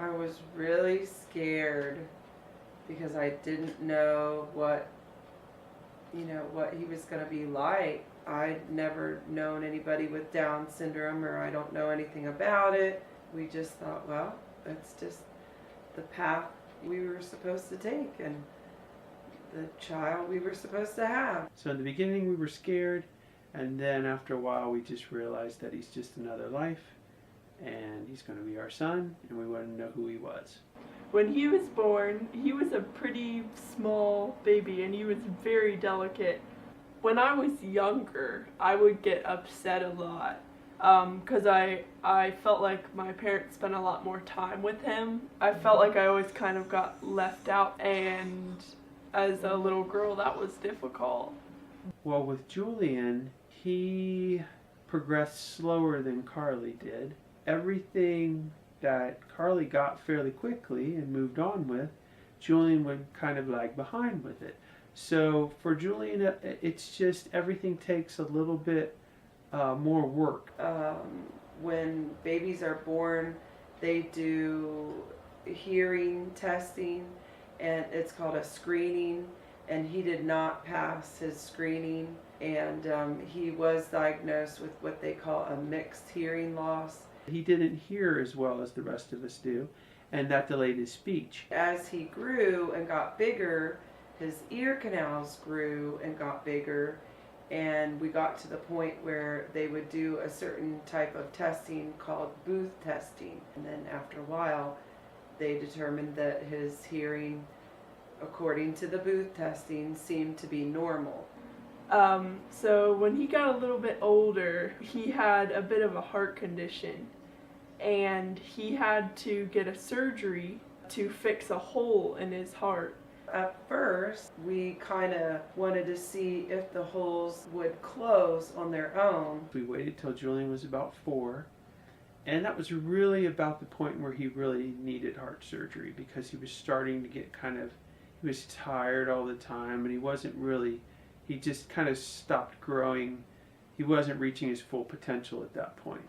I was really scared because I didn't know what he was going to be like. I'd never known anybody with Down syndrome, or I don't know anything about it. We just thought, well, it's just the path we were supposed to take and the child we were supposed to have. So in the beginning we were scared, and then after a while we just realized that he's just another life, and he's going to be our son, and we wanted to know who he was. When he was born, he was a pretty small baby and he was very delicate. When I was younger, I would get upset a lot because I felt like my parents spent a lot more time with him. I felt like I always kind of got left out, and as a little girl that was difficult. Well, with Julian, he progressed slower than Carly did. Everything that Carly got fairly quickly and moved on with, Julian would kind of lag behind with it. So for Julian, it's just everything takes a little bit more work. When babies are born, they do hearing testing, and it's called a screening, and he did not pass his screening, and he was diagnosed with what they call a mixed hearing loss. He didn't hear as well as the rest of us do, and that delayed his speech. As he grew and got bigger, his ear canals grew and got bigger, and we got to the point where they would do a certain type of testing called booth testing. And then after a while, they determined that his hearing, according to the booth testing, seemed to be normal. So when he got a little bit older, he had a bit of a heart condition, and he had to get a surgery to fix a hole in his heart. At first, we kind of wanted to see if the holes would close on their own. We waited till Julian was about 4, and that was really about the point where he really needed heart surgery, because he was starting to get he was tired all the time, and he just kind of stopped growing. He wasn't reaching his full potential at that point.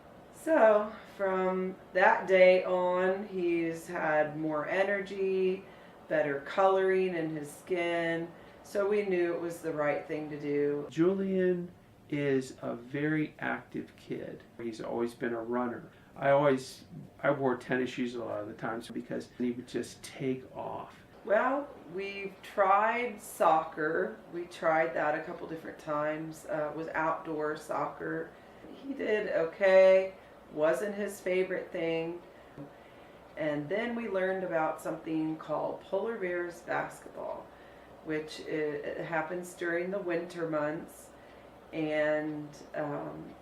So from that day on, he's had more energy, better coloring in his skin, so we knew it was the right thing to do. Julian is a very active kid. He's always been a runner. I wore tennis shoes a lot of the times because he would just take off. Well, we've tried soccer. We tried that a couple different times. It was outdoor soccer. He did okay. Wasn't his favorite thing. And then we learned about something called polar bears basketball, which it happens during the winter months, and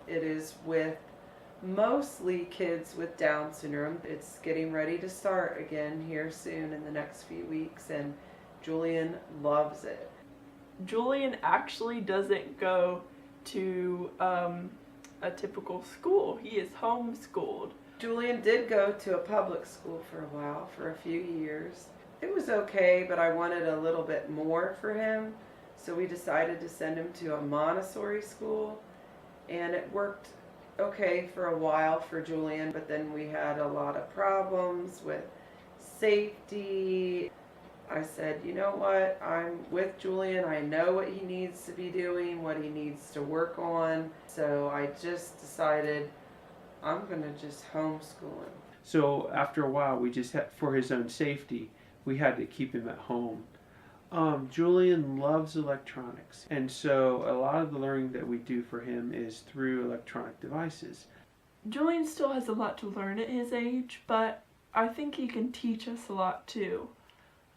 it is with mostly kids with Down syndrome. It's getting ready to start again here soon in the next few weeks, and Julian loves it. Julian actually doesn't go to a typical school. He is homeschooled. Julian did go to a public school for a while, for a few years. It was okay, but I wanted a little bit more for him, so we decided to send him to a Montessori school, and it worked okay for a while for Julian, but then we had a lot of problems with safety. I said, you know what, I'm with Julian, I know what he needs to be doing, what he needs to work on, so I just decided I'm going to just homeschool him. So after a while, we just had, for his own safety, we had to keep him at home. Julian loves electronics, and so a lot of the learning that we do for him is through electronic devices. Julian still has a lot to learn at his age, but I think he can teach us a lot too.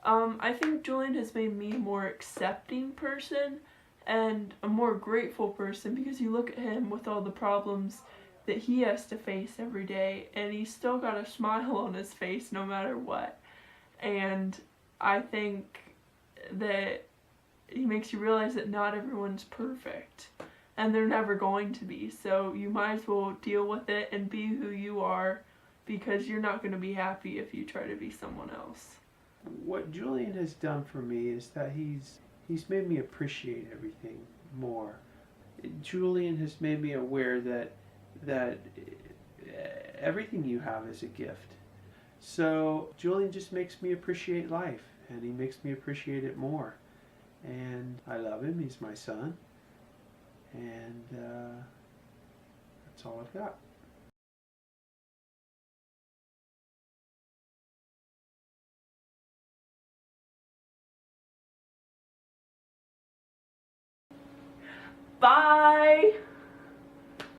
I think Julian has made me a more accepting person and a more grateful person, because you look at him with all the problems that he has to face every day, and he's still got a smile on his face no matter what. And I think that he makes you realize that not everyone's perfect, and they're never going to be, so you might as well deal with it and be who you are, because you're not going to be happy if you try to be someone else. What Julian has done for me is that he's made me appreciate everything more. Julian has made me aware that everything you have is a gift. So Julian just makes me appreciate life, and he makes me appreciate it more. And I love him. He's my son. And that's all I've got. Bye!